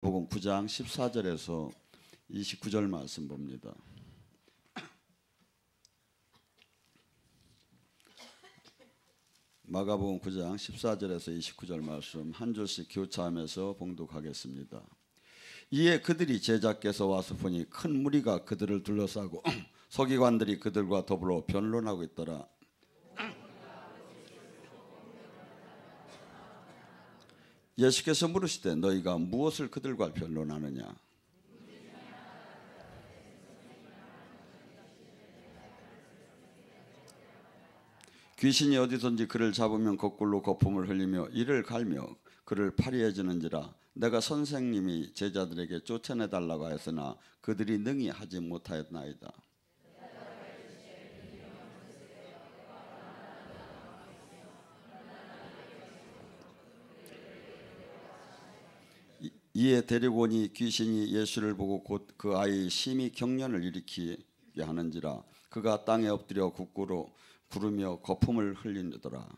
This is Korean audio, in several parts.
복음 9장 14절에서 29절 말씀 봅니다. 마가복음 9장 14절에서 29절 말씀 한 줄씩 교차하면서 봉독하겠습니다. 이에 그들이 제자께서 와서 보니 큰 무리가 그들을 둘러싸고 서기관들이 그들과 더불어 변론하고 있더라. 예수께서 물으시되 너희가 무엇을 그들과 변론하느냐? 귀신이 어디든지 그를 잡으면 거꾸로 거품을 흘리며 이를 갈며 그를 파리해 주는지라. 내가 선생님이 제자들에게 쫓아내달라고 하였으나 그들이 능히 하지 못하였나이다. 이에 데리고 오니 귀신이 예수를 보고 곧 그 아이의 심히 경련을 일으키게 하는지라. 그가 땅에 엎드려 굳고로 구르며 거품을 흘리더라.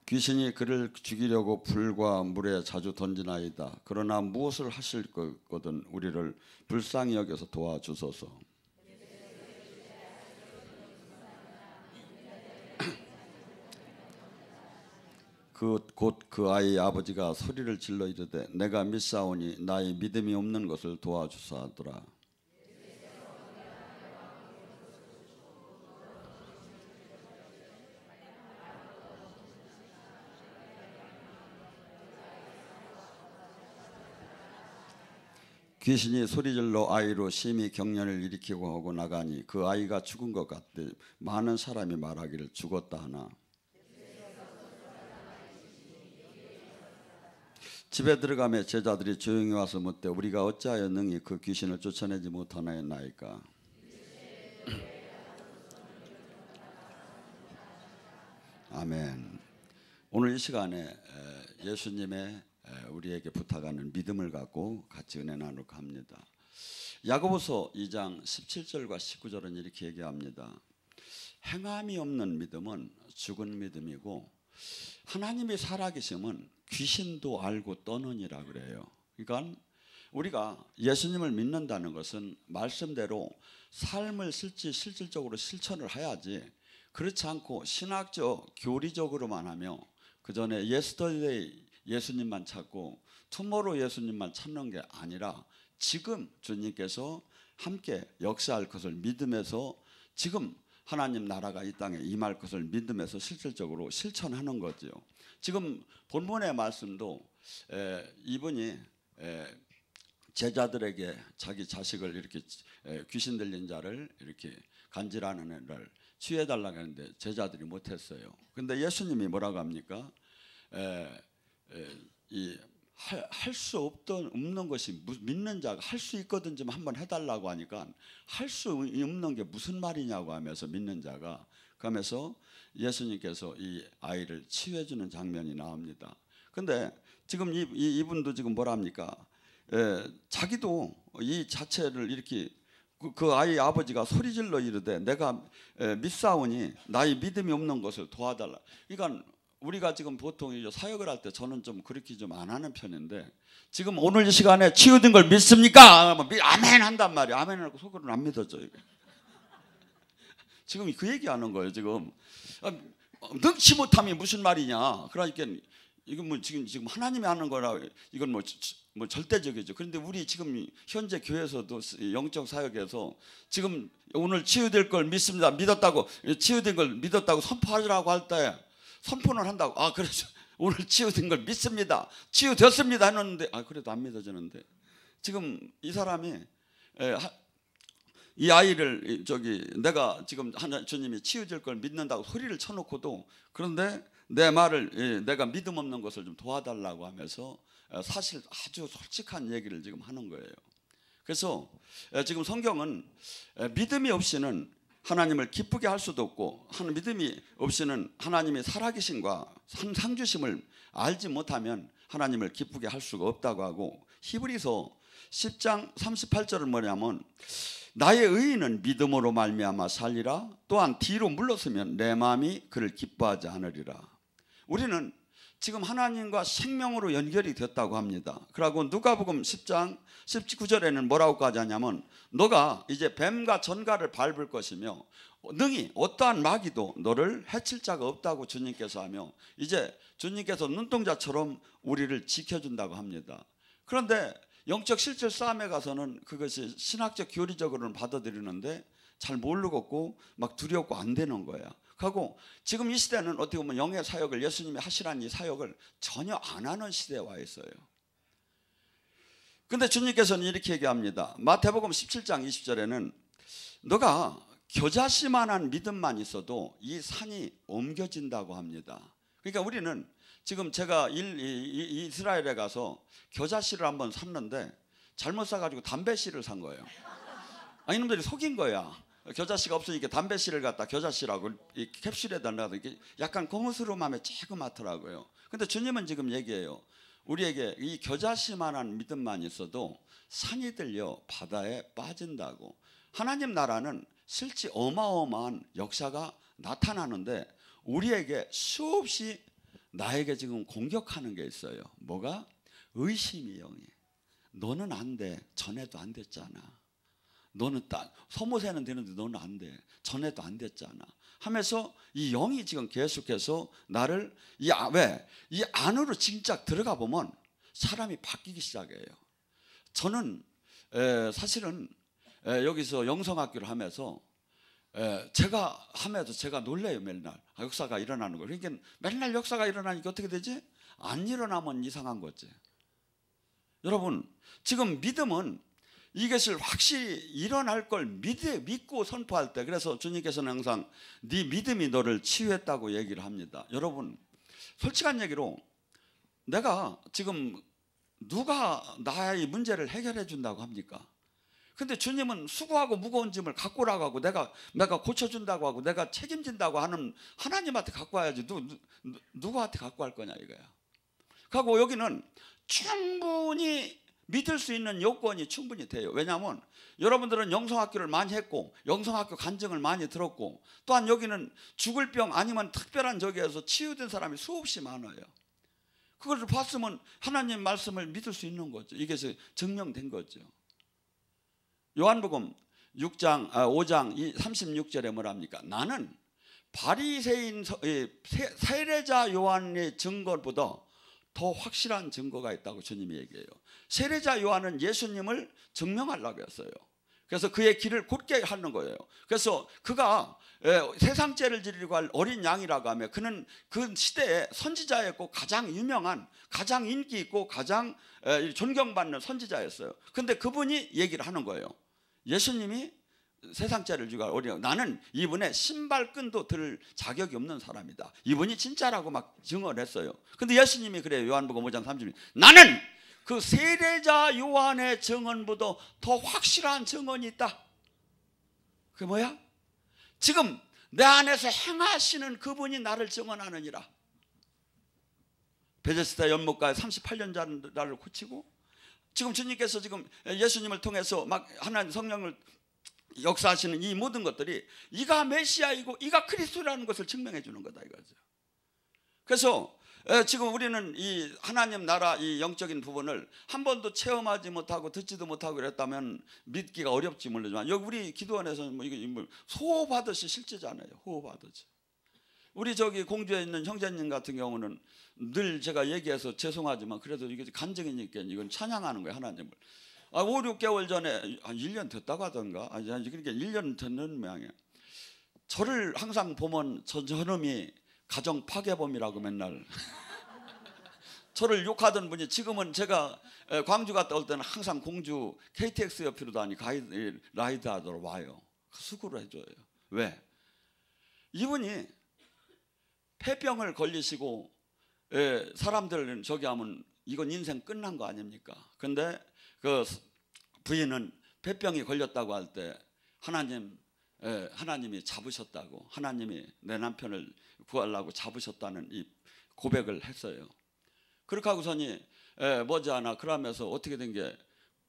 귀신이 그를 죽이려고 불과 물에 자주 던지나이다. 그러나 무엇을 하실 거든 우리를 불쌍히 여겨서 도와주소서. 곧 그 아이의 아버지가 소리를 질러 이르되 내가 믿사오니 나의 믿음이 없는 것을 도와주사 하더라. 귀신이 소리질러 아이로 심히 경련을 일으키고 하고 나가니 그 아이가 죽은 것 같되 많은 사람이 말하기를 죽었다 하나. 집에 들어가며 제자들이 조용히 와서 묻되 우리가 어찌하여 능히 그 귀신을 쫓아내지 못하나이까? 아멘. 오늘 이 시간에 예수님의 우리에게 부탁하는 믿음을 갖고 같이 은혜 나누고 합니다. 야고보서 2장 17절과 19절은 이렇게 얘기합니다. 행함이 없는 믿음은 죽은 믿음이고 하나님이 살아계심은 귀신도 알고 떠느니라 그래요. 그러니까 우리가 예수님을 믿는다는 것은 말씀대로 삶을 실질적으로 실천을 해야지, 그렇지 않고 신학적 교리적으로만 하며 그 전에 예스터데이 예수님만 찾고 투모로우 예수님만 찾는 게 아니라 지금 주님께서 함께 역사할 것을 믿음에서 지금 하나님 나라가 이 땅에 임할 것을 믿음에서 실질적으로 실천하는 거죠. 지금 본문의 말씀도 이분이 제자들에게 자기 자식을 이렇게 귀신 들린 자를 이렇게 간질하는 애를 치유해달라고 하는데 제자들이 못했어요. 그런데 예수님이 뭐라고 합니까? 할 수 없는 것이 믿는 자가 할 수 있거든 좀 한번 해달라고 하니까 할 수 없는 게 무슨 말이냐고 하면서 믿는 자가 그러면서 예수님께서 이 아이를 치유해 주는 장면이 나옵니다. 근데 지금 이분도 지금 뭐라 합니까? 자기도 이 자체를 이렇게 그 아이 아버지가 소리질러 이르되 내가 믿사오니 나의 믿음이 없는 것을 도와달라. 그러니까 우리가 지금 보통 사역을 할 때 저는 좀 그렇게 좀 안 하는 편인데 지금 오늘 이 시간에 치유된 걸 믿습니까? 아멘 한단 말이에요. 아멘 하고 속으로는 안 믿어져. 지금 그 얘기하는 거예요. 지금 능치 못함이 무슨 말이냐. 그러니까 이건 뭐 지금 하나님이 하는 거라 이건 뭐 절대적이죠. 그런데 우리 지금 현재 교회에서도 영적 사역에서 지금 오늘 치유될 걸 믿습니다. 믿었다고 치유된 걸 믿었다고 선포하라고 할 때 선포를 한다고. 그래서 오늘 치유된 걸 믿습니다. 치유됐습니다 했는데 그래도 안 믿어지는데 지금 이 사람이 이 아이를 내가 지금 주님이 치유될 걸 믿는다고 소리를 쳐놓고도 그런데 내 말을 내가 믿음 없는 것을 좀 도와달라고 하면서 사실 아주 솔직한 얘기를 지금 하는 거예요. 그래서 지금 성경은 믿음이 없이는 하나님을 기쁘게 할 수도 없고 믿음이 없이는 하나님이 살아계심과 상주심을 알지 못하면 하나님을 기쁘게 할 수가 없다고 하고 히브리서 10장 38절은 뭐냐면 나의 의인은 믿음으로 말미암아 살리라. 또한 뒤로 물러서면 내 마음이 그를 기뻐하지 않으리라. 우리는 지금 하나님과 생명으로 연결이 됐다고 합니다. 그리고 누가복음 10장 19절에는 뭐라고까지 하냐면 너가 이제 뱀과 전갈을 밟을 것이며 능히 어떠한 마귀도 너를 해칠 자가 없다고 주님께서 하며 이제 주님께서 눈동자처럼 우리를 지켜준다고 합니다. 그런데 영적 실질 싸움에 가서는 그것이 신학적 교리적으로는 받아들이는데 잘 모르겠고 막 두렵고 안 되는 거야. 하고 지금 이 시대는 어떻게 보면 영의 사역을 예수님이 하시라는 이 사역을 전혀 안 하는 시대에 와 있어요. 근데 주님께서는 이렇게 얘기합니다. 마태복음 17장 20절에는 너가 겨자씨만한 믿음만 있어도 이 산이 옮겨진다고 합니다. 그러니까 우리는 지금 제가 이스라엘에 가서 겨자씨를 한번 샀는데 잘못 사가지고 담배씨를 산 거예요. 이놈들이 속인 거야. 겨자씨가 없으니까 담배씨를 갖다 겨자씨라고 이 캡슐에다 넣어도 이게 약간 거무스름함에 조그맣더라고요. 근데 주님은 지금 얘기해요. 우리에게 이 겨자씨만한 믿음만 있어도 산이 들려 바다에 빠진다고. 하나님 나라는 실제 어마어마한 역사가 나타나는데 우리에게 수없이 나에게 지금 공격하는 게 있어요. 뭐가? 의심이 영이. 너는 안 돼. 전에도 안 됐잖아. 너는 소모세는 되는데 너는 안 돼. 전에도 안 됐잖아. 하면서 이 영이 지금 계속해서 나를 이 안으로 진짜 들어가 보면 사람이 바뀌기 시작해요. 저는 사실은 여기서 영성학교를 하면서 제가 하면서 제가 놀래요. 맨날 역사가 일어나는 거. 그러니까 맨날 역사가 일어나니까 어떻게 되지? 안 일어나면 이상한 거지. 여러분 지금 믿음은 이것을 확실히 일어날 걸 믿고 선포할 때, 그래서 주님께서는 항상 네 믿음이 너를 치유했다고 얘기를 합니다. 여러분 솔직한 얘기로 내가 지금 누가 나의 문제를 해결해 준다고 합니까? 근데 주님은 수고하고 무거운 짐을 갖고 오라고 하고 내가 고쳐준다고 하고 내가 책임진다고 하는 하나님한테 갖고 와야지 누구한테 갖고 할 거냐 이거야. 그리고 여기는 충분히 믿을 수 있는 요건이 충분히 돼요. 왜냐하면 여러분들은 영성학교를 많이 했고 영성학교 간증을 많이 들었고 또한 여기는 죽을 병 아니면 특별한 저기에서 치유된 사람이 수없이 많아요. 그걸 봤으면 하나님 말씀을 믿을 수 있는 거죠. 이게 증명된 거죠. 요한복음 5장 36절에 뭐랍니까? 나는 바리새인 세례자 요한의 증거보다 더 확실한 증거가 있다고 주님이 얘기해요. 세례자 요한은 예수님을 증명하려고 했어요. 그래서 그의 길을 곧게 하는 거예요. 그래서 그가 세상 죄를 지리고 할 어린 양이라고 하며 그는 그 시대에 선지자였고 가장 유명한, 가장 인기 있고 가장 존경받는 선지자였어요. 근데 그분이 얘기를 하는 거예요. 예수님이 세상 죄를 지고 할 어린 양, 나는 이분의 신발끈도 들 자격이 없는 사람이다. 이분이 진짜라고 막 증언했어요. 근데 예수님이 그래요. 요한복음 5장 30절 나는 그 세례자 요한의 증언보다 더 확실한 증언이 있다. 그게 뭐야? 지금 내 안에서 행하시는 그분이 나를 증언하느니라. 베데스다 연못가에 38년자를 고치고 지금 주님께서 지금 예수님을 통해서 막 하나님 성령을 역사하시는 이 모든 것들이 이가 메시아이고 이가 그리스도라는 것을 증명해 주는 거다 이거죠. 그래서 지금 우리는 이 하나님 나라 이 영적인 부분을 한 번도 체험하지 못하고 듣지도 못하고 그랬다면 믿기가 어렵지 모르지만 여기 우리 기도원에서는 뭐 이게 호흡하듯이 실제잖아요. 호흡하듯이. 우리 저기 공주에 있는 형제님 같은 경우는 늘 제가 얘기해서 죄송하지만 그래도 이게 간증이니까 이건 찬양하는 거예요. 하나님을. 5, 6개월 전에 1년 됐다고 하던가 그러니까 1년 됐는 모양이에요. 저를 항상 보면 저놈이 가정 파괴범이라고 맨날 저를 욕하던 분이 지금은 제가 광주 갔다 올 때는 항상 공주 KTX 옆으로 다니 라이드 하러 와요. 수고를 해줘요. 왜? 이분이 폐병을 걸리시고 사람들은 저기 하면 이건 인생 끝난 거 아닙니까? 근데 그 부인은 폐병이 걸렸다고 할 때 하나님이 잡으셨다고, 하나님이 내 남편을 구하려고 잡으셨다는 이 고백을 했어요. 그렇게 하고서니 머지않아 그러면서 어떻게 된 게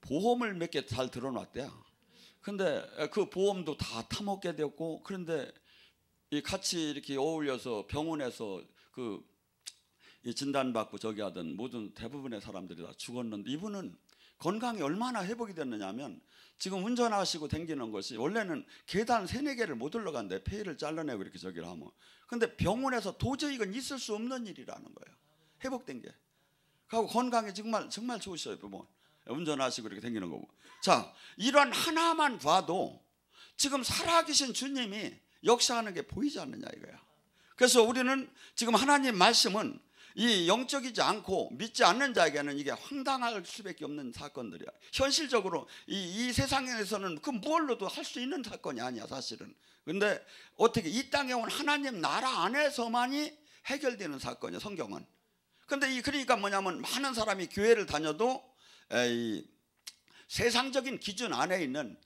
보험을 몇 개 잘 들어놨대요. 근데 그 보험도 다 타먹게 되었고, 그런데 같이 이렇게 어울려서 병원에서 이 진단받고 저기 하던 모든 대부분의 사람들이 다 죽었는데, 이분은 건강이 얼마나 회복이 됐느냐면 지금 운전하시고 댕기는 것이, 원래는 계단 3-4개를 못 올라간대. 폐를 잘라내고 이렇게 저기를 하면. 근데 병원에서 도저히 이건 있을 수 없는 일이라는 거예요. 회복된 게. 그리고 건강이 정말 좋으셔요. 뭐 운전하시고 이렇게 댕기는 거고. 자, 이런 하나만 봐도 지금 살아계신 주님이 역사하는 게 보이지 않느냐 이거야. 그래서 우리는 지금 하나님 말씀은 이 영적이지 않고 믿지 않는 자에게는 이게 황당할 수밖에 없는 사건들이야. 현실적으로 이 세상에서는 그 무얼로도 할 수 있는 사건이 아니야 사실은. 근데 어떻게 이 땅에 온 하나님 나라 안에서만이 해결되는 사건이야 성경은. 근데 그러니까 뭐냐면 많은 사람이 교회를 다녀도 이 세상적인 기준 안에 있는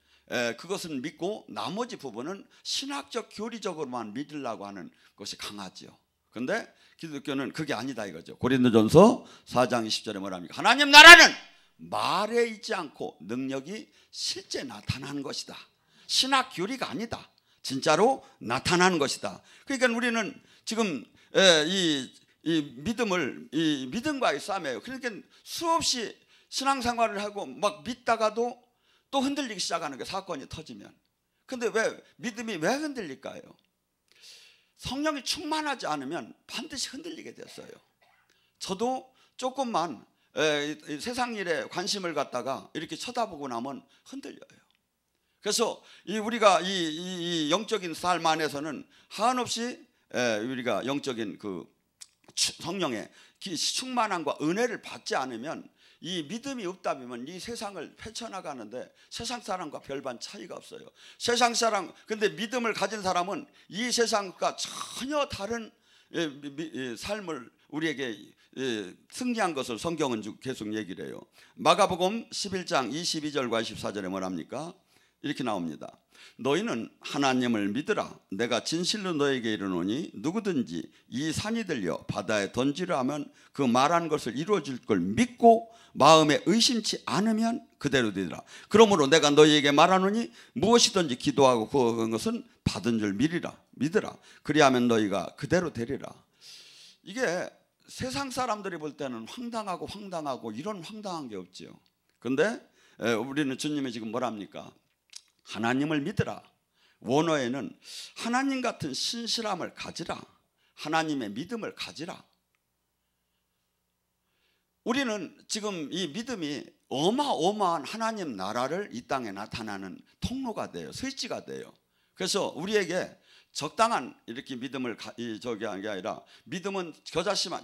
그것은 믿고 나머지 부분은 신학적 교리적으로만 믿으려고 하는 것이 강하지요. 근데 기독교는 그게 아니다 이거죠. 고린도전서 4장 20절에 뭐랍니까? 하나님 나라는 말에 있지 않고 능력이 실제 나타나는 것이다. 신학 교리가 아니다. 진짜로 나타나는 것이다. 그러니까 우리는 지금 이 믿음과의 싸움이에요. 그러니까 수없이 신앙생활을 하고 막 믿다가도 또 흔들리기 시작하는 게 사건이 터지면. 근데 믿음이 왜 흔들릴까요? 성령이 충만하지 않으면 반드시 흔들리게 됐어요. 저도 조금만 세상 일에 관심을 갖다가 이렇게 쳐다보고 나면 흔들려요. 그래서 우리가 이 영적인 삶 안에서는 한없이 우리가 영적인 성령의 충만함과 은혜를 받지 않으면 이 믿음이 없다면 이 세상을 펼쳐나가는데 세상 사람과 별반 차이가 없어요. 세상 사람, 근데 믿음을 가진 사람은 이 세상과 전혀 다른 삶을 우리에게 승리한 것을 성경은 계속 얘기를 해요. 마가복음 11장 22절과 24절에 뭐랍니까? 이렇게 나옵니다. 너희는 하나님을 믿으라. 내가 진실로 너에게 이르노니 누구든지 이 산이 들려 바다에 던지려 하면 그 말한 것을 이루어 줄 걸 믿고 마음에 의심치 않으면 그대로 되리라. 그러므로 내가 너희에게 말하노니 무엇이든지 기도하고 구한 것은 받은 줄 믿으라. 그리하면 너희가 그대로 되리라. 이게 세상 사람들이 볼 때는 황당하고 이런 황당한 게 없지요. 근데 우리는 주님이 지금 뭐랍니까? 하나님을 믿으라. 원어에는 하나님 같은 신실함을 가지라. 하나님의 믿음을 가지라. 우리는 지금 이 믿음이 어마어마한 하나님 나라를 이 땅에 나타나는 통로가 돼요. 스위치가 돼요. 그래서 우리에게 적당한 이렇게 믿음을 저기 하는 게 아니라, 믿음은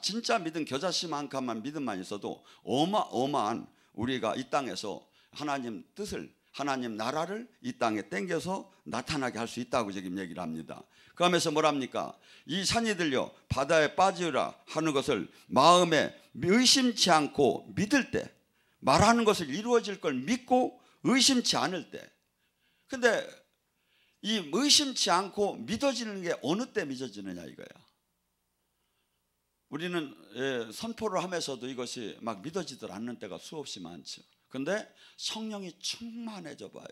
진짜 믿음 겨자씨만큼만 믿음만 있어도 어마어마한 우리가 이 땅에서 하나님 뜻을, 하나님 나라를 이 땅에 땡겨서 나타나게 할 수 있다고 지금 얘기를 합니다. 그러면서 뭐랍니까? 이 산이 들려 바다에 빠지라 하는 것을 마음에 의심치 않고 믿을 때, 말하는 것을 이루어질 걸 믿고 의심치 않을 때. 근데 이 의심치 않고 믿어지는 게 어느 때 믿어지느냐 이거야. 우리는 선포를 하면서도 이것이 막 믿어지들 않는 때가 수없이 많죠. 근데 성령이 충만해져 봐요.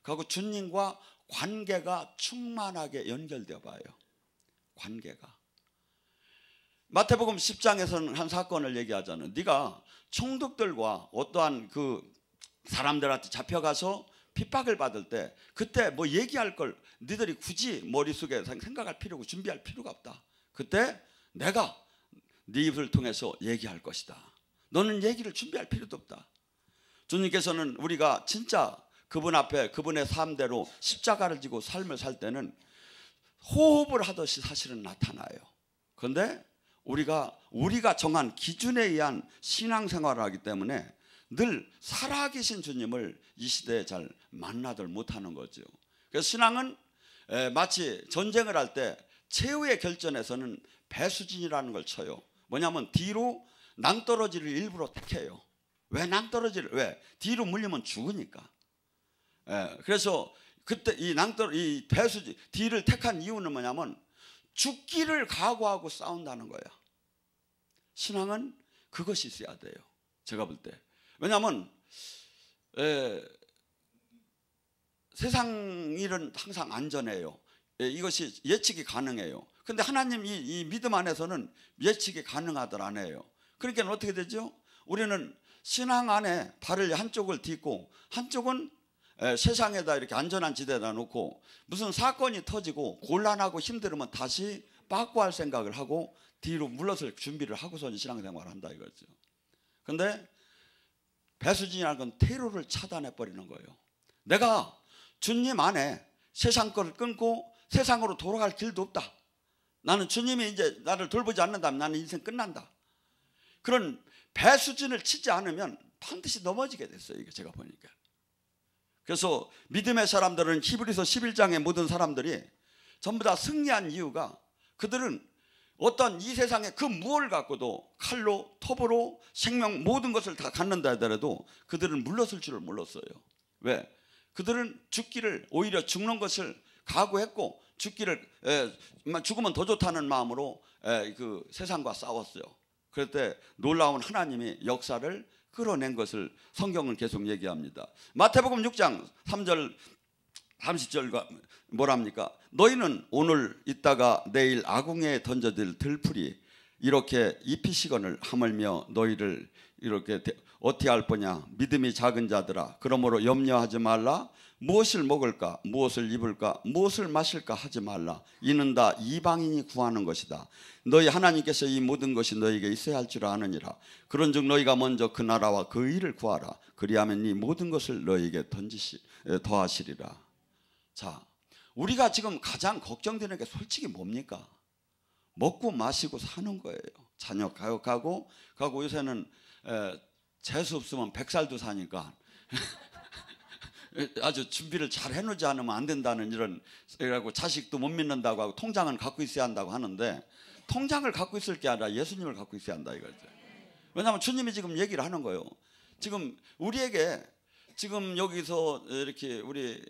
그리고 주님과 관계가 충만하게 연결되어 봐요. 관계가. 마태복음 10장에서는 한 사건을 얘기하잖아요. 네가 총독들과 어떠한 그 사람들한테 잡혀가서 핍박을 받을 때 그때 뭐 얘기할 걸 너희들이 굳이 머릿속에 생각할 필요고 준비할 필요가 없다. 그때 내가 네 입을 통해서 얘기할 것이다. 너는 얘기를 준비할 필요도 없다. 주님께서는 우리가 진짜 그분 앞에 그분의 삶대로 십자가를 지고 삶을 살 때는 호흡을 하듯이 사실은 나타나요. 그런데 우리가 정한 기준에 의한 신앙생활을 하기 때문에 늘 살아계신 주님을 이 시대에 잘 만나들 못하는 거죠. 그래서 신앙은 마치 전쟁을 할 때 최후의 결전에서는 배수진이라는 걸 쳐요. 뭐냐면 뒤로 낭떠러지를 일부러 택해요. 왜 낭떠러지를? 왜? 뒤로 물리면 죽으니까. 그래서 그때 이 배수진 뒤를 택한 이유는 뭐냐면 죽기를 각오하고 싸운다는 거야. 신앙은 그것이 있어야 돼요. 제가 볼 때. 왜냐하면 세상 일은 항상 안전해요. 이것이 예측이 가능해요. 근데 하나님 이 믿음 안에서는 예측이 가능하들 않아요. 그러니까 어떻게 되죠? 우리는 신앙 안에 발을 한쪽을 딛고 한쪽은 세상에다 이렇게 안전한 지대에다 놓고 무슨 사건이 터지고 곤란하고 힘들으면 다시 빠꾸할 생각을 하고 뒤로 물러설 준비를 하고서 신앙생활을 한다 이거죠. 근데 배수진이라는 건 퇴로를 차단해 버리는 거예요. 내가 주님 안에 세상 거를 끊고 세상으로 돌아갈 길도 없다. 나는 주님이 이제 나를 돌보지 않는다면 나는 인생 끝난다. 그런 배수진을 치지 않으면 반드시 넘어지게 됐어요. 이게 제가 보니까. 그래서 믿음의 사람들은 히브리서 11장의 모든 사람들이 전부 다 승리한 이유가 그들은 어떤 이 세상에 그 무엇을 갖고도 칼로 톱으로 생명 모든 것을 다 갖는다 하더라도 그들은 물러설 줄을 몰랐어요. 왜? 그들은 죽기를 오히려 죽는 것을 각오했고 죽기를 죽으면 더 좋다는 마음으로 그 세상과 싸웠어요. 그럴 때 놀라운 하나님이 역사를 끌어낸 것을 성경은 계속 얘기합니다. 마태복음 6장 3절 30절과 뭐랍니까? 너희는 오늘 있다가 내일 아궁이에 던져질 들풀이 이렇게 입히시거늘 하물며 너희를 이렇게 어떻게 할 거냐? 믿음이 작은 자들아, 그러므로 염려하지 말라. 무엇을 먹을까, 무엇을 입을까, 무엇을 마실까 하지 말라. 이는 다 이방인이 구하는 것이다. 너희 하나님께서 이 모든 것이 너희에게 있어야 할 줄 아느니라. 그런즉 너희가 먼저 그 나라와 그 의를 구하라. 그리하면 이 모든 것을 너희에게 더하시리라. 자, 우리가 지금 가장 걱정되는 게 솔직히 뭡니까? 먹고 마시고 사는 거예요. 자녀 가고 요새는 재수 없으면 100살도 사니까 아주 준비를 잘 해놓지 않으면 안 된다는 이라고 자식도 못 믿는다고 하고 통장은 갖고 있어야 한다고 하는데 통장을 갖고 있을 게 아니라 예수님을 갖고 있어야 한다 이거죠. 왜냐하면 주님이 지금 얘기를 하는 거예요. 지금 우리에게 지금 여기서 이렇게 우리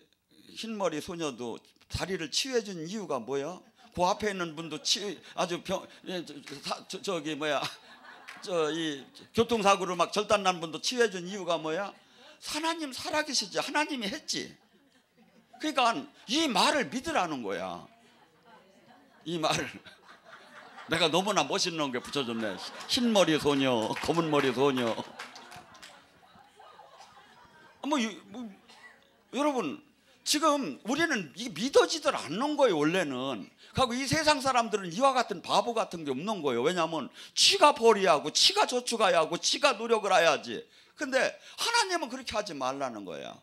흰머리 소녀도 다리를 치유해 준 이유가 뭐야? 그 앞에 있는 분도 아주 이 교통사고로 막 절단 난 분도 치유해 준 이유가 뭐야? 하나님 살아계시지. 하나님이 했지. 그러니까 이 말을 믿으라는 거야. 이 말을. 내가 너무나 멋있는 게 붙여줬네. 흰머리 소녀, 검은머리 소녀. 여러분 지금 우리는 이게 믿어지들 않는 거예요. 원래는. 그리고 이 세상 사람들은 이와 같은 바보 같은 게 없는 거예요. 왜냐하면 지가 벌이야 하고 지가 저축해야 하고 지가 노력을 해야지. 근데 하나님은 그렇게 하지 말라는 거야.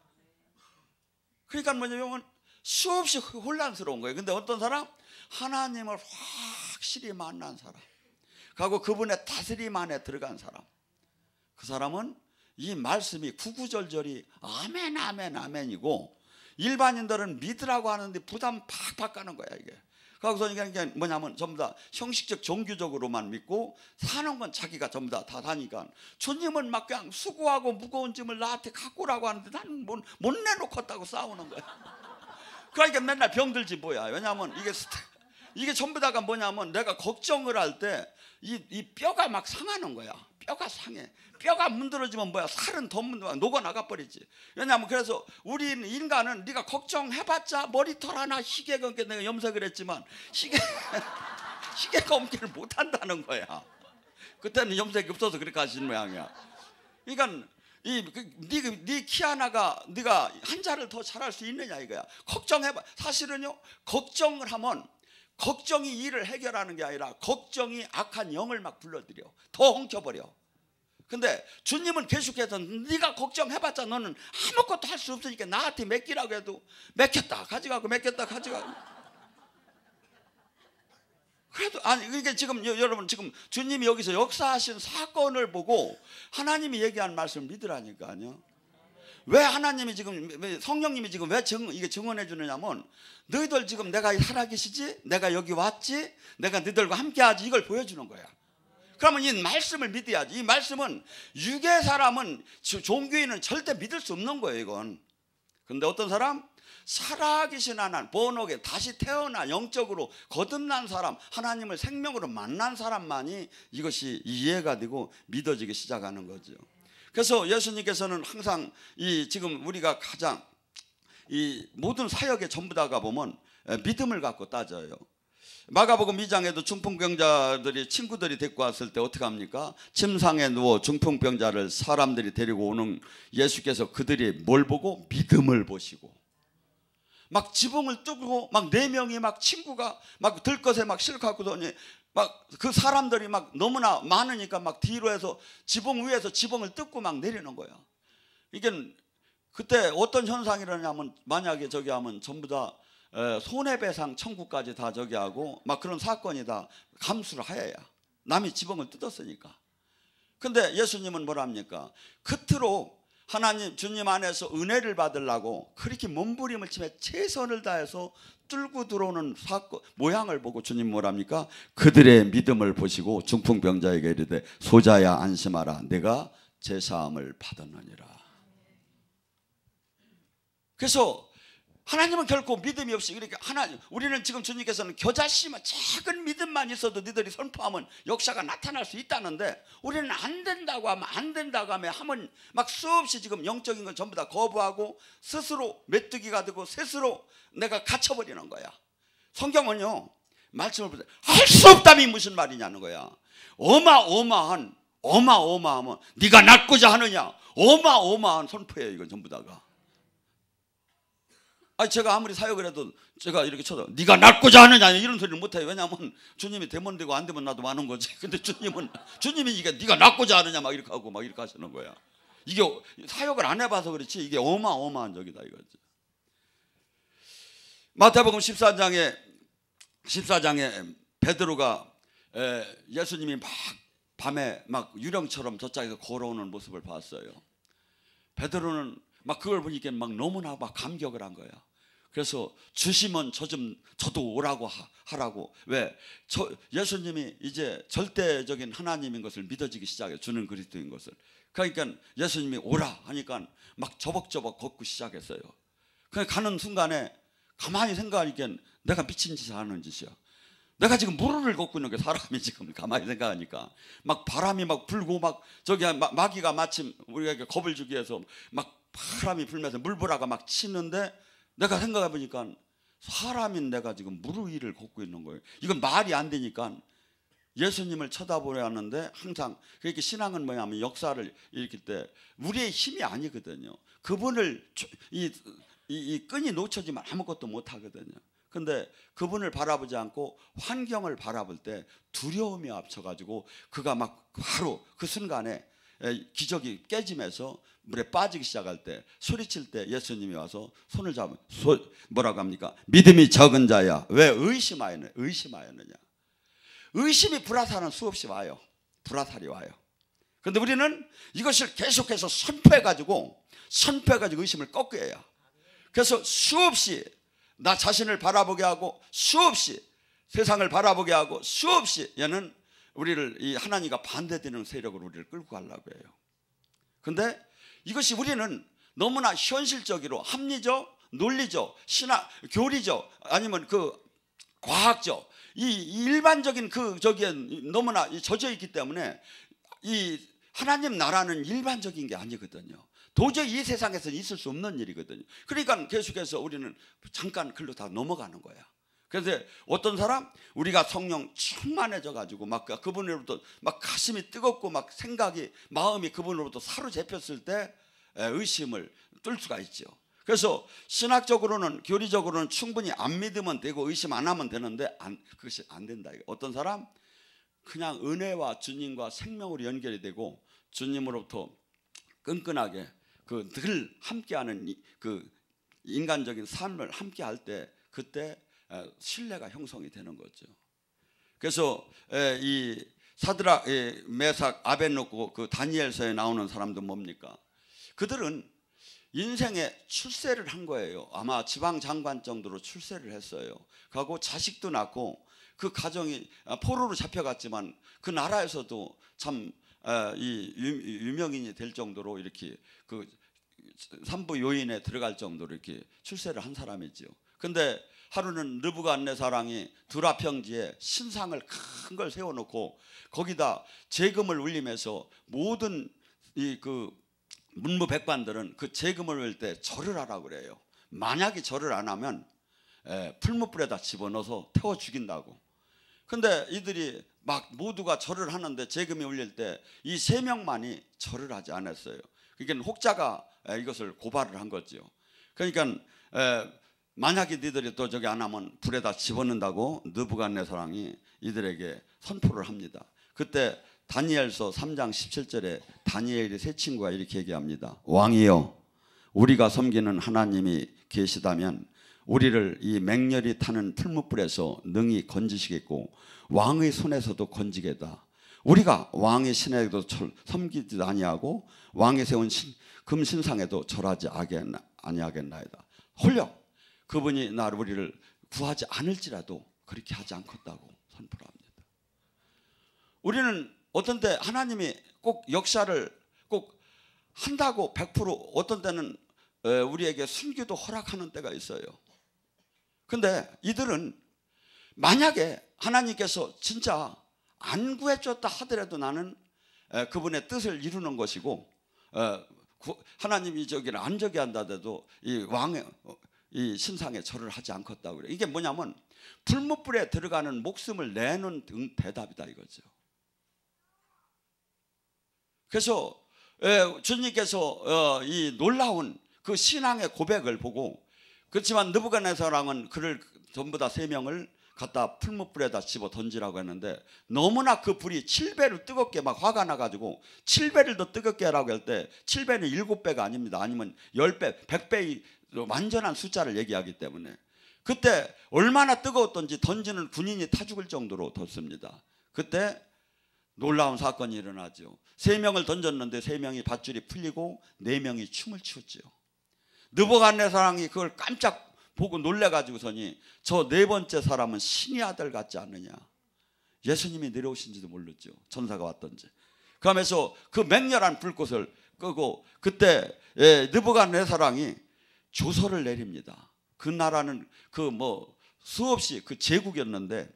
그러니까 뭐냐면 수없이 혼란스러운 거예요. 근데 어떤 사람? 하나님을 확실히 만난 사람, 그리고 그분의 다스림 안에 들어간 사람, 그 사람은 이 말씀이 구구절절이 아멘 아멘 아멘이고 일반인들은 믿으라고 하는데 부담 팍팍 가는 거야 이게. 그래서 이게 뭐냐면 전부 다 형식적 종교적으로만 믿고 사는 건 자기가 전부 다 사니까 주님은 막 그냥 수고하고 무거운 짐을 나한테 갖고 오라고 하는데 나는 못 내놓겠다고 싸우는 거야. 그러니까 맨날 병들지 뭐야. 왜냐하면 이게 전부 다가 뭐냐면 내가 걱정을 할 때 이 뼈가 막 상하는 거야. 뼈가 상해. 뼈가 문드러지면 뭐야? 살은 더 녹아 나가 버리지. 왜냐하면 그래서 우리 인간은 네가 걱정해봤자 머리털 하나 희게가 엉게 내가 염색을 했지만 희게가 엉기를 못 한다는 거야. 그때는 염색이 없어서 그렇게 하시는 모양이야. 그러니까 네 키 하나가 네가 한 자를 더 잘할 수 있느냐 이거야. 걱정해봐. 사실은요, 걱정을 하면 걱정이 일을 해결하는 게 아니라 걱정이 악한 영을 막 불러들여 더 엉켜버려. 근데 주님은 계속해서 네가 걱정해봤자 너는 아무것도 할 수 없으니까 나한테 맡기라고 해도 맡겼다 가져가고 맡겼다 가져가고. 그래도 아니 이게 지금 여러분 지금 주님이 여기서 역사하신 사건을 보고 하나님이 얘기하는 말씀을 믿으라니까요. 왜 하나님이 지금 성령님이 지금 왜 이게 증언해 주느냐면 너희들 지금 내가 살아계시지, 내가 여기 왔지, 내가 너희들과 함께하지 이걸 보여주는 거야. 그러면 이 말씀을 믿어야지. 이 말씀은 육의 사람은 종교인은 절대 믿을 수 없는 거예요 이건. 근데 어떤 사람? 살아계신 하나님, 본어게 다시 태어나 영적으로 거듭난 사람, 하나님을 생명으로 만난 사람만이 이것이 이해가 되고 믿어지기 시작하는 거죠. 그래서 예수님께서는 항상 지금 우리가 가장 이 모든 사역에 전부 다가 보면 믿음을 갖고 따져요. 마가복음 2장에도 중풍병자들이 친구들이 데리고 왔을 때 어떻게 합니까? 침상에 누워 중풍병자를 사람들이 데리고 오는 예수께서 그들이 뭘 보고? 믿음을 보시고 막 지붕을 뚫고 막 4명이 막 친구가 막 들것에 막 실컷하더니 막 그 사람들이 막 너무나 많으니까 막 뒤로 해서 지붕 위에서 지붕을 뜯고 막 내리는 거야. 이게 그때 어떤 현상이 일어나냐면 만약에 저기 하면 전부 다 손해배상 청구까지 다 저기 하고 막 그런 사건이 다 감수를 하여야 남이 지붕을 뜯었으니까. 근데 예수님은 뭐라 합니까? 그토록 하나님 주님 안에서 은혜를 받으려고 그렇게 몸부림을 치며 최선을 다해서 뚫고 들어오는 사건 모양을 보고 주님 뭐랍니까? 그들의 믿음을 보시고 중풍병자에게 이르되 소자야 안심하라 내가 제사함을 받았느니라. 그래서 하나님은 결코 믿음이 없이 그러니까 하나님 우리는 지금 주님께서는 겨자씨만 작은 믿음만 있어도 너희들이 선포하면 역사가 나타날 수 있다는데 우리는 안 된다고 하면 막 수없이 지금 영적인 건 전부 다 거부하고 스스로 메뚜기가 되고 스스로 내가 갇혀버리는 거야. 성경은요 말씀을 보세요. 할 수 없다면 무슨 말이냐는 거야. 어마어마하면 네가 낫고자 하느냐 어마어마한 선포예요. 이건 전부 다가. 아니 제가 아무리 사역을 해도 제가 이렇게 쳐도 네가 낫고자 하느냐 이런 소리를 못해요. 왜냐하면 주님이 되면 되고 안 되면 나도 많은 거지. 근데 주님이 이게 네가 낫고자 하느냐 막 이렇게 하고 막 이렇게 하시는 거야. 이게 사역을 안 해봐서 그렇지 이게 어마어마한 적이다 이거지. 마태복음 14장에 베드로가 예수님이 막 밤에 막 유령처럼 저쪽에서 걸어오는 모습을 봤어요. 베드로는 막 그걸 보니까 막 너무나 막 감격을 한 거야. 그래서 주시면 저도 오라고 하라고. 왜? 예수님이 이제 절대적인 하나님인 것을 믿어지기 시작해요. 주는 그리스도인 것을. 그러니까 예수님이 오라 하니까 막 저벅저벅 걷고 시작했어요. 그냥 가는 순간에 가만히 생각하니까 내가 미친 짓을 하는 짓이야. 내가 지금 무릎을 걷고 있는 게 사람이 지금 가만히 생각하니까 막 바람이 막 불고 막 저기 마귀가 마침 우리에게 겁을 주기 위해서 막 바람이 불면서 물보라가 막 치는데 내가 생각해 보니까 사람인 내가 지금 무릎 위를 걷고 있는 거예요. 이건 말이 안 되니까 예수님을 쳐다보려 하는데 항상 그렇게 신앙은 뭐냐면 역사를 일으킬 때 우리의 힘이 아니거든요. 그분을 이 끈이 놓쳐지면 아무것도 못 하거든요. 근데 그분을 바라보지 않고 환경을 바라볼 때 두려움이 앞서가지고 그가 막 바로 그 순간에 기적이 깨지면서 물에 빠지기 시작할 때 소리칠 때 예수님이 와서 손을 잡으면 뭐라고 합니까? 믿음이 적은 자야 왜 의심하였느냐. 의심이 불화살은 수없이 와요. 불화살이 와요. 그런데 우리는 이것을 계속해서 선포해가지고 의심을 꺾어야. 그래서 수없이 나 자신을 바라보게 하고 수없이 세상을 바라보게 하고 수없이 얘는 우리를 이 하나님과 반대되는 세력으로 우리를 끌고 가려고 해요. 그런데 이것이 우리는 너무나 현실적으로 합리적, 논리적, 신학, 교리적 아니면 그 과학적 이 일반적인 그 저기에 너무나 젖어 있기 때문에 이 하나님 나라는 일반적인 게 아니거든요. 도저히 이 세상에서는 있을 수 없는 일이거든요. 그러니까 계속해서 우리는 잠깐 글로 다 넘어가는 거야. 그래서 어떤 사람 우리가 성령 충만해져 가지고 막 그분으로부터 막 가슴이 뜨겁고 막 생각이 마음이 그분으로부터 사로잡혔을 때 의심을 뚫을 수가 있죠. 그래서 신학적으로는 교리적으로는 충분히 안 믿으면 되고 의심 안 하면 되는데 그것이 안 된다. 어떤 사람 그냥 은혜와 주님과 생명으로 연결이 되고 주님으로부터 끈끈하게 그 늘 함께하는 그 인간적인 삶을 함께할 때 그때 신뢰가 형성이 되는 거죠. 그래서 이 사드락, 메삭, 아벳노고 그 다니엘서에 나오는 사람도 뭡니까? 그들은 인생에 출세를 한 거예요. 아마 지방 장관 정도로 출세를 했어요. 그리고 자식도 낳고 그 가정이 포로로 잡혀갔지만 그 나라에서도 참 이 유명인이 될 정도로 이렇게 그 산부 요인에 들어갈 정도로 이렇게 출세를 한 사람이지요. 근데 하루는 느부갓네살왕이 두라 평지에 신상을 큰 걸 세워놓고 거기다 제금을 울리면서 모든 이 그 문무백관들은 그 제금을 울 때 절을 하라고 그래요. 만약에 절을 안 하면 풀무불에다 집어넣어서 태워 죽인다고. 근데 이들이 막 모두가 절을 하는데 재금이 울릴 때 이 3명만이 절을 하지 않았어요. 그러니까 혹자가 이것을 고발을 한 거죠. 그러니까 만약에 니들이 또 저기 안 하면 불에다 집어넣는다고 느부갓네살왕이 이들에게 선포를 합니다. 그때 다니엘서 3장 17절에 다니엘의 세 친구가 이렇게 얘기합니다. 왕이여, 우리가 섬기는 하나님이 계시다면 우리를 이 맹렬히 타는 풀무불에서 능히 건지시겠고 왕의 손에서도 건지겠다. 우리가 왕의 신에도 섬기지 아니하고 왕이 세운 금신상에도 절하지 아니하겠나이다. 홀려 그분이 우리를 구하지 않을지라도 그렇게 하지 않겠다고 선포를 합니다. 우리는 어떤 때 하나님이 꼭 역사를 꼭 한다고 100% 어떤 때는 우리에게 순교도 허락하는 때가 있어요. 근데 이들은 만약에 하나님께서 진짜 안 구해줬다 하더라도 나는 그분의 뜻을 이루는 것이고 하나님이 저기를 안 저기 한다더라도 이 왕의 이 신상에 절을 하지 않겠다고 그래요. 이게 뭐냐면 풀무불에 들어가는 목숨을 내는 대답이다 이거죠. 그래서 주님께서 이 놀라운 그 신앙의 고백을 보고, 그렇지만 느부갓네살왕은 그를 전부 다 3명을 갖다 풀무불에다 집어 던지라고 했는데 너무나 그 불이 7배로 뜨겁게 막 화가 나가지고 7배를 더 뜨겁게 하라고 할 때 7배는 7배가 아닙니다. 아니면 10배, 100배의 완전한 숫자를 얘기하기 때문에 그때 얼마나 뜨거웠던지 던지는 군인이 타 죽을 정도로 덥습니다. 그때 놀라운 사건이 일어나죠. 3명을 던졌는데 3명이 밧줄이 풀리고 4명이 춤을 추었죠. 느부갓네살왕이 그걸 깜짝 보고 놀래가지고서니 저 4번째 사람은 신의 아들 같지 않느냐. 예수님이 내려오신지도 모르죠. 천사가 왔던지. 그러면서 그 맹렬한 불꽃을 끄고 그때 느부갓네살왕이 조서를 내립니다. 그 나라는 수없이 그 제국이었는데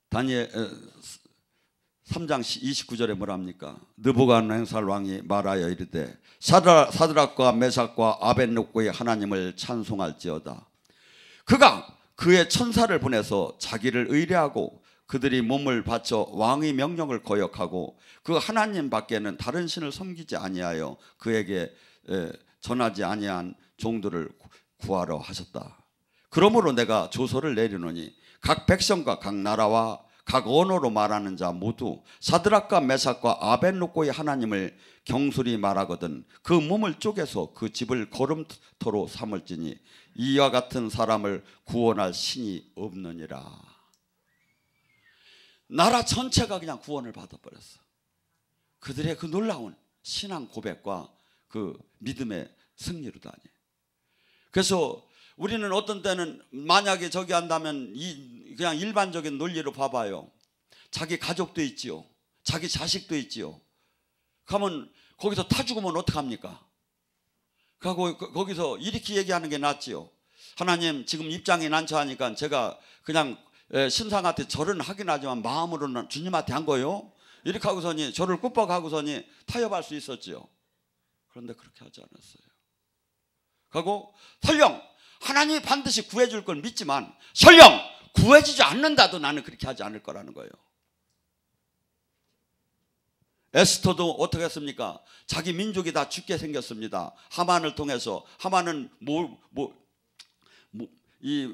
다니엘 3장 29절에 뭐랍니까? 느부갓네살 왕이 말하여 이르되 사드락과 메삭과 아벳노고의 하나님을 찬송할지어다. 그가 그의 천사를 보내서 자기를 의뢰하고 그들이 몸을 바쳐 왕의 명령을 거역하고 그 하나님 밖에는 다른 신을 섬기지 아니하여 그에게 전하지 아니한 종들을 구하러 하셨다. 그러므로 내가 조서를 내리노니 각 백성과 각 나라와 각 언어로 말하는 자 모두 사드락과 메삭과 아벳노고의 하나님을 경솔히 말하거든 그 몸을 쪼개서 그 집을 거름토로 삼을지니 이와 같은 사람을 구원할 신이 없느니라. 나라 전체가 그냥 구원을 받아버렸어. 그들의 그 놀라운 신앙 고백과 그 믿음의 승리로다니. 그래서 우리는 어떤 때는 만약에 저기 한다면 그냥 일반적인 논리로 봐봐요. 자기 가족도 있지요. 자기 자식도 있지요. 그러면 거기서 타 죽으면 어떡합니까? 거기서 이렇게 얘기하는 게 낫지요. 하나님 지금 입장이 난처하니까 제가 그냥 신상한테 절은 하긴 하지만 마음으로는 주님한테 한 거요. 이렇게 하고서니 저를 꾹박하고서니 타협할 수 있었지요. 그런데 그렇게 하지 않았어요. 그리고 설령 하나님이 반드시 구해줄 걸 믿지만 설령 구해지지 않는다도 나는 그렇게 하지 않을 거라는 거예요. 에스더도 어떻게 했습니까? 자기 민족이 다 죽게 생겼습니다. 하만을 통해서. 하만은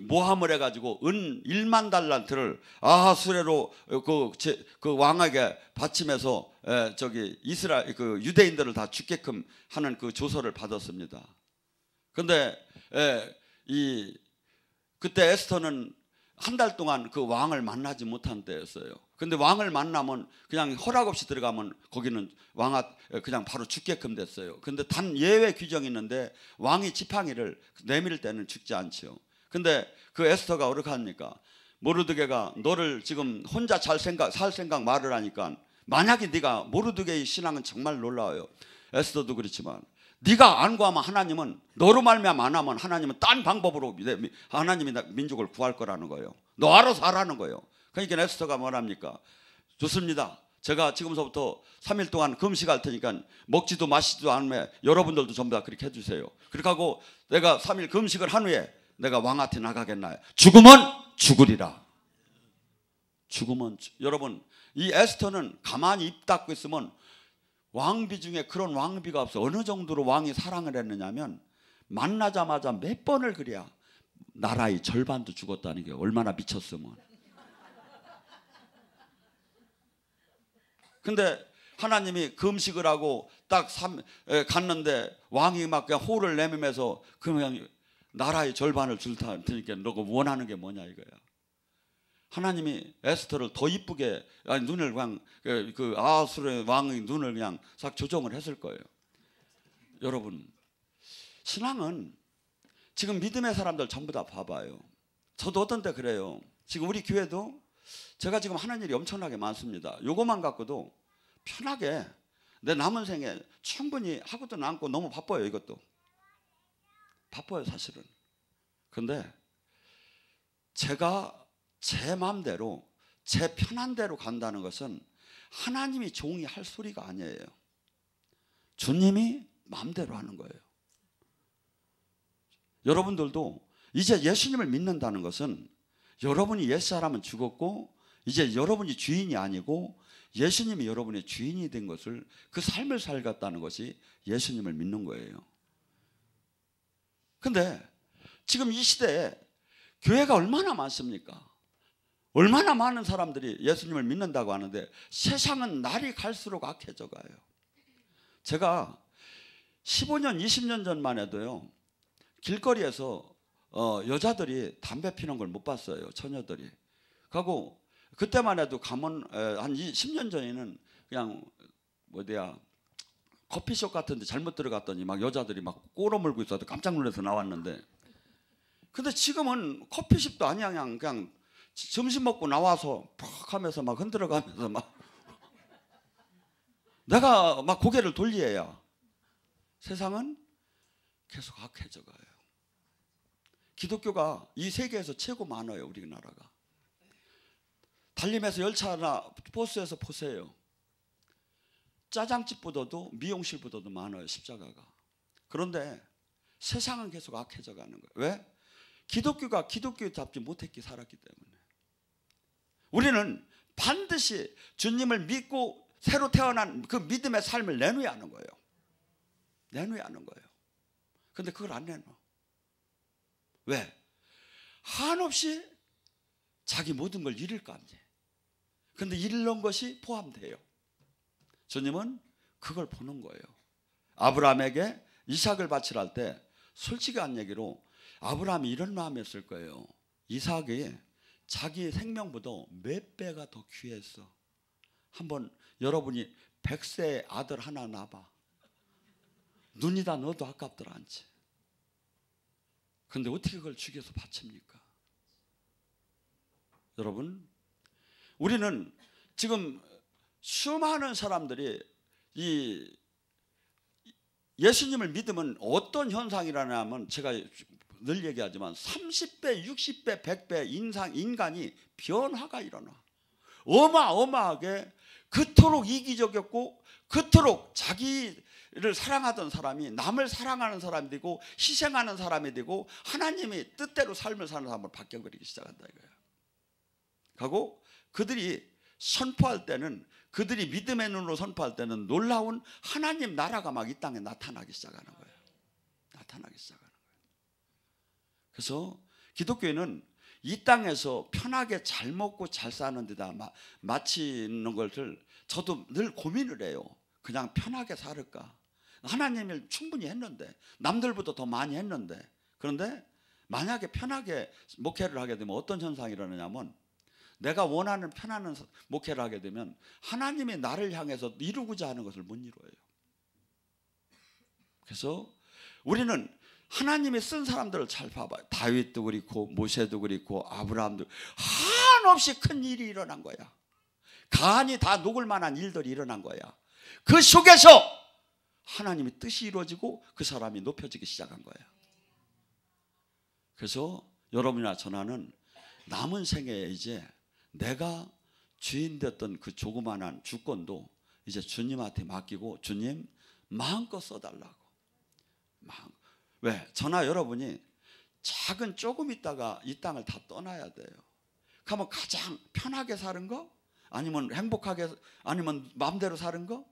모함을 해가지고 은 1만 달란트를 아하수레로 그 왕에게 바치면서 이스라엘 그 유대인들을 다 죽게끔 하는 그 조서를 받았습니다. 그런데 그때 에스더는 한 달 동안 그 왕을 만나지 못한 때였어요. 근데 왕을 만나면 그냥 허락 없이 들어가면 거기는 그냥 바로 죽게끔 됐어요. 근데 단 예외 규정이 있는데 왕이 지팡이를 내밀 때는 죽지 않지요. 근데 그 에스더가 어떻게 합니까? 모르드게가 너를 지금 혼자 살 생각 말을 하니까 만약에 네가 모르드게의 신앙은 정말 놀라워요. 에스더도 그렇지만 네가 안 구하면 하나님은 너로 말미암아 안 하면 하나님은 딴 방법으로 하나님이 민족을 구할 거라는 거예요. 너 알아서 하라는 거예요. 그러니까 에스더가 뭐랍니까? 좋습니다. 제가 지금서부터 3일 동안 금식할 테니까 먹지도 마시지도 않으면 여러분들도 전부 다 그렇게 해주세요. 그렇게 하고 내가 3일 금식을 한 후에 내가 왕한테 나가겠나요? 죽으면 죽으리라. 죽으면 여러분, 이 에스터는 가만히 입 닫고 있으면 왕비 중에 그런 왕비가 없어. 어느 정도로 왕이 사랑을 했느냐면 만나자마자 몇 번을 그래야 나라의 절반도 죽었다는 게 얼마나 미쳤으면. 근데 하나님이 금식을 하고 딱 갔는데 왕이 막 그냥 호를 내밀면서 그냥 나라의 절반을 줄 테니까 너가 원하는 게 뭐냐 이거야. 하나님이 에스터를 더 이쁘게, 아니 눈을 그냥 그 아수르의 왕의 눈을 그냥 싹 조정을 했을 거예요. 여러분, 신앙은 지금 믿음의 사람들 전부 다 봐봐요. 저도 어떤 때 그래요. 지금 우리 교회도 제가 지금 하는 일이 엄청나게 많습니다. 요거만 갖고도 편하게 내 남은 생에 충분히 하고도 남고 너무 바빠요. 이것도 바빠요 사실은. 근데 제가 제 마음대로 제 편한 대로 간다는 것은 하나님이 종이 할 소리가 아니에요. 주님이 마음대로 하는 거예요. 여러분들도 이제 예수님을 믿는다는 것은 여러분이 옛사람은 죽었고 이제 여러분이 주인이 아니고 예수님이 여러분의 주인이 된 것을, 그 삶을 살겠다는 것이 예수님을 믿는 거예요. 근데 지금 이 시대에 교회가 얼마나 많습니까? 얼마나 많은 사람들이 예수님을 믿는다고 하는데 세상은 날이 갈수록 악해져 가요. 제가 15년 20년 전만 해도요, 길거리에서 여자들이 담배 피는 걸 못 봤어요. 처녀들이. 그리고 그때만 해도 가면 한 10년 전에는 그냥 커피숍 같은 데 잘못 들어갔더니 막 여자들이 막 꼬로 물고 있어서 깜짝 놀라서 나왔는데, 근데 지금은 커피숍도 아니야. 그냥 점심 먹고 나와서 팍 하면서 막 흔들어가면서 막 내가 막 고개를 돌려야 세상은 계속 악해져 가요. 기독교가 이 세계에서 최고 많아요. 우리나라가. 달림에서 열차나 버스에서 보세요. 짜장집보다도 미용실보다도 많아요. 십자가가. 그런데 세상은 계속 악해져 가는 거예요. 왜? 기독교가 기독교답지 못했기 살았기 때문에. 우리는 반드시 주님을 믿고 새로 태어난 그 믿음의 삶을 내놓아야 하는 거예요. 내놓아야 하는 거예요. 근데 그걸 안 내놔. 왜? 한없이 자기 모든 걸 잃을까 하지. 근데 잃는 것이 포함돼요. 주님은 그걸 보는 거예요. 아브라함에게 이삭을 바치라 할 때 솔직한 얘기로 아브라함이 이런 마음이었을 거예요. 이삭이 자기 생명보다 몇 배가 더 귀했어. 한번 여러분이 100세 아들 하나 낳아봐. 눈이 다 넣어도 아깝더라 않지. 근데 어떻게 그걸 죽여서 바칩니까? 여러분, 우리는 지금 수많은 사람들이 이 예수님을 믿으면 어떤 현상이라냐면, 제가 늘 얘기하지만 30배, 60배, 100배 인간이 변화가 일어나. 어마어마하게 그토록 이기적이었고 그토록 자기를 사랑하던 사람이 남을 사랑하는 사람이 되고 희생하는 사람이 되고 하나님이 뜻대로 삶을 사는 사람으로 바뀌어버리기 시작한다 이거예요. 하고 그들이 선포할 때는, 그들이 믿음의 눈으로 선포할 때는 놀라운 하나님 나라가 막 이 땅에 나타나기 시작하는 거예요. 나타나기 시작하는 거예요. 그래서 기독교회는 이 땅에서 편하게 잘 먹고 잘 사는 데다 마치는 것을 저도 늘 고민을 해요. 그냥 편하게 살을까? 하나님을 충분히 했는데, 남들보다 더 많이 했는데, 그런데 만약에 편하게 목회를 하게 되면 어떤 현상이 일어나냐면, 내가 원하는 편안한 목회를 하게 되면 하나님이 나를 향해서 이루고자 하는 것을 못 이루어요. 그래서 우리는 하나님이 쓴 사람들을 잘 봐봐요. 다윗도 그렇고 모세도 그렇고 아브라함도 한없이 큰 일이 일어난 거야. 간이 다 녹을 만한 일들이 일어난 거야. 그 속에서 하나님의 뜻이 이루어지고 그 사람이 높여지기 시작한 거야. 그래서 여러분이나 저나는 남은 생애에 이제 내가 주인 됐던 그 조그만한 주권도 이제 주님한테 맡기고 주님 마음껏 써달라고. 왜? 저나 여러분이 작은 조금 있다가 이 땅을 다 떠나야 돼요. 그러면 가장 편하게 사는 거? 아니면 행복하게, 아니면 마음대로 사는 거?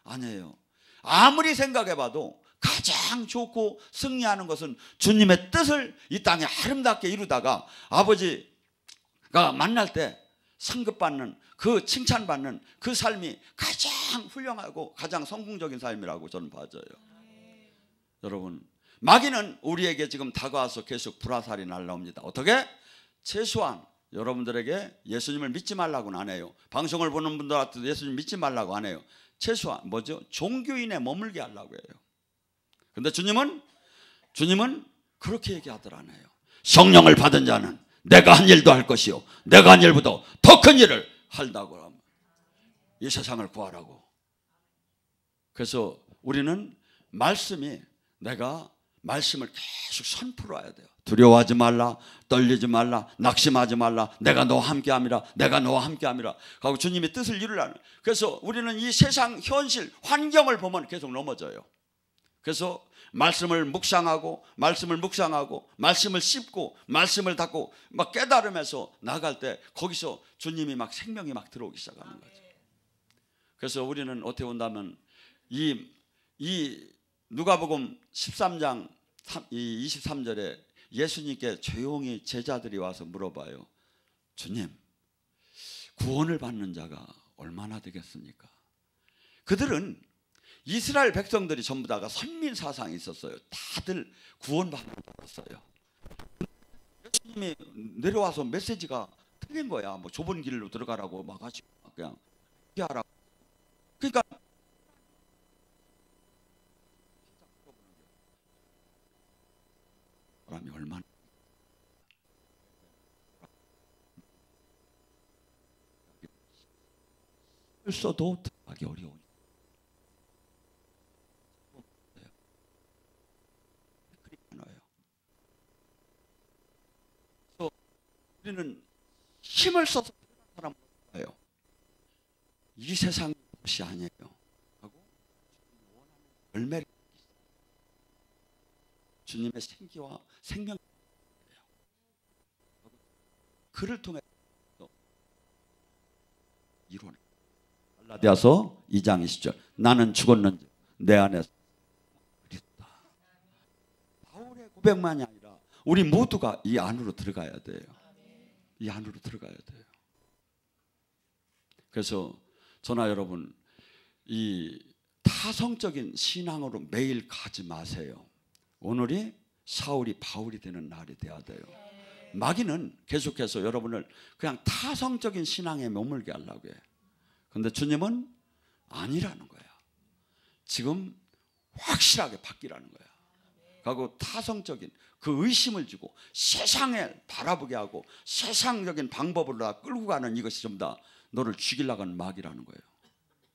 아니에요. 아무리 생각해봐도 가장 좋고 승리하는 것은 주님의 뜻을 이 땅에 아름답게 이루다가 아버지가 만날 때 상급받는, 그 칭찬받는 그 삶이 가장 훌륭하고 가장 성공적인 삶이라고 저는 봐져요. 여러분, 마귀는 우리에게 지금 다가와서 계속 불화살이 날라옵니다. 어떻게? 최소한 여러분들에게 예수님을 믿지 말라고는 안 해요. 방송을 보는 분들한테도 예수님 믿지 말라고 안 해요. 최소한 뭐죠? 종교인에 머물게 하려고 해요. 근데 주님은 그렇게 얘기하더라네요. 성령을 받은 자는 내가 한 일도 할 것이요 내가 한 일보다 더 큰 일을 한다고 하면 이 세상을 구하라고. 그래서 우리는 말씀이, 내가 말씀을 계속 선포해야 돼요. 두려워하지 말라, 떨리지 말라, 낙심하지 말라, 내가 너와 함께함이라, 내가 너와 함께함이라 하고 주님의 뜻을 이루라는. 그래서 우리는 이 세상 현실 환경을 보면 계속 넘어져요. 그래서 말씀을 묵상하고 말씀을 씹고 말씀을 닫고 막 깨달으면서 나갈 때 거기서 주님이 막 생명이 막 들어오기 시작하는 거죠. 그래서 우리는 어떻게 본다면 이 누가복음 13장 23절에 예수님께 조용히 제자들이 와서 물어봐요. 주님, 구원을 받는 자가 얼마나 되겠습니까? 그들은 이스라엘 백성들이 전부 다가 선민 사상이 있었어요. 다들 구원받는 줄 알았어요. 예수님이 내려와서 메시지가 틀린 거야. 뭐 좁은 길로 들어가라고 막 하시고 그냥 피하라고. 그러니까 사람이 얼마나 써도 들어가기 어려운. 우리는 힘을 써서 사람 없어요. 이 세상 것이 아니에요. 하고 열매를 주님의 생기와 생명, 그를 통해 이루어내. 갈라디아서 2장 20절. 나는 죽었는지 내 안에서 그리스도다. 바울의 고백만이 아니라 우리 모두가 이 안으로 들어가야 돼요. 이 안으로 들어가야 돼요. 그래서 저나 여러분, 이 타성적인 신앙으로 매일 가지 마세요. 오늘이 사울이 바울이 되는 날이 돼야 돼요. 마귀는 계속해서 여러분을 그냥 타성적인 신앙에 머물게 하려고 해요. 그런데 주님은 아니라는 거야. 지금 확실하게 바뀌라는 거야. 그리고 타성적인 그 의심을 주고 세상에 바라보게 하고 세상적인 방법으로 다 끌고 가는 이것이 전부 다 너를 죽이려고 하는 마귀라는 거예요.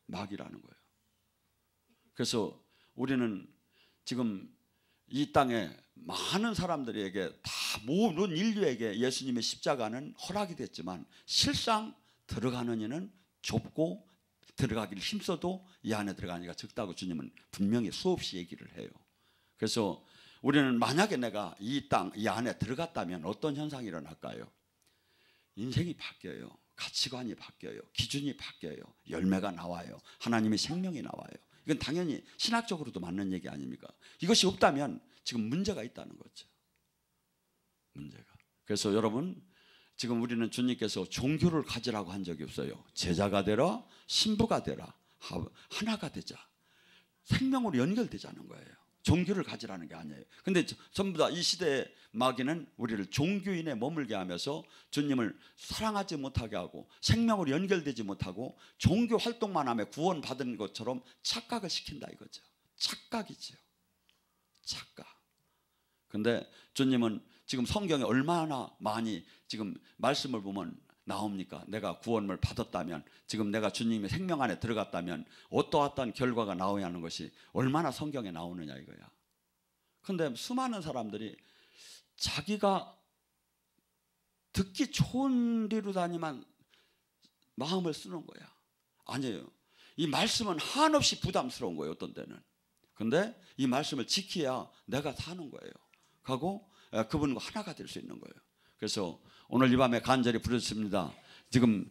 마귀라는 거예요. 그래서 우리는 지금 이 땅에 많은 사람들에게 다 모든 인류에게 예수님의 십자가는 허락이 됐지만 실상 들어가는 이는 좁고 들어가기를 힘써도 이 안에 들어가니까 적다고 주님은 분명히 수없이 얘기를 해요. 그래서 우리는 만약에 내가 이 땅, 이 안에 들어갔다면 어떤 현상이 일어날까요? 인생이 바뀌어요. 가치관이 바뀌어요. 기준이 바뀌어요. 열매가 나와요. 하나님의 생명이 나와요. 이건 당연히 신학적으로도 맞는 얘기 아닙니까? 이것이 없다면 지금 문제가 있다는 거죠. 문제가. 그래서 여러분, 지금 우리는 주님께서 종교를 가지라고 한 적이 없어요. 제자가 되라, 신부가 되라, 하나가 되자. 생명으로 연결되자는 거예요. 종교를 가지라는 게 아니에요. 근데 전부 다 이 시대의 마귀는 우리를 종교인에 머물게 하면서 주님을 사랑하지 못하게 하고 생명으로 연결되지 못하고 종교 활동만 하며 구원받은 것처럼 착각을 시킨다 이거죠. 착각이죠. 착각. 근데 주님은 지금 성경에 얼마나 많이 지금 말씀을 보면 나옵니까? 내가 구원을 받았다면, 지금 내가 주님의 생명 안에 들어갔다면 어떠한 결과가 나오냐 하는 것이 얼마나 성경에 나오느냐 이거야. 그런데 수많은 사람들이 자기가 듣기 좋은 데로 다니만 마음을 쓰는 거야. 아니에요. 이 말씀은 한없이 부담스러운 거예요. 어떤 때는. 근데 이 말씀을 지켜야 내가 사는 거예요. 하고 그분과 하나가 될 수 있는 거예요. 그래서 오늘 이 밤에 간절히 부르셨습니다. 지금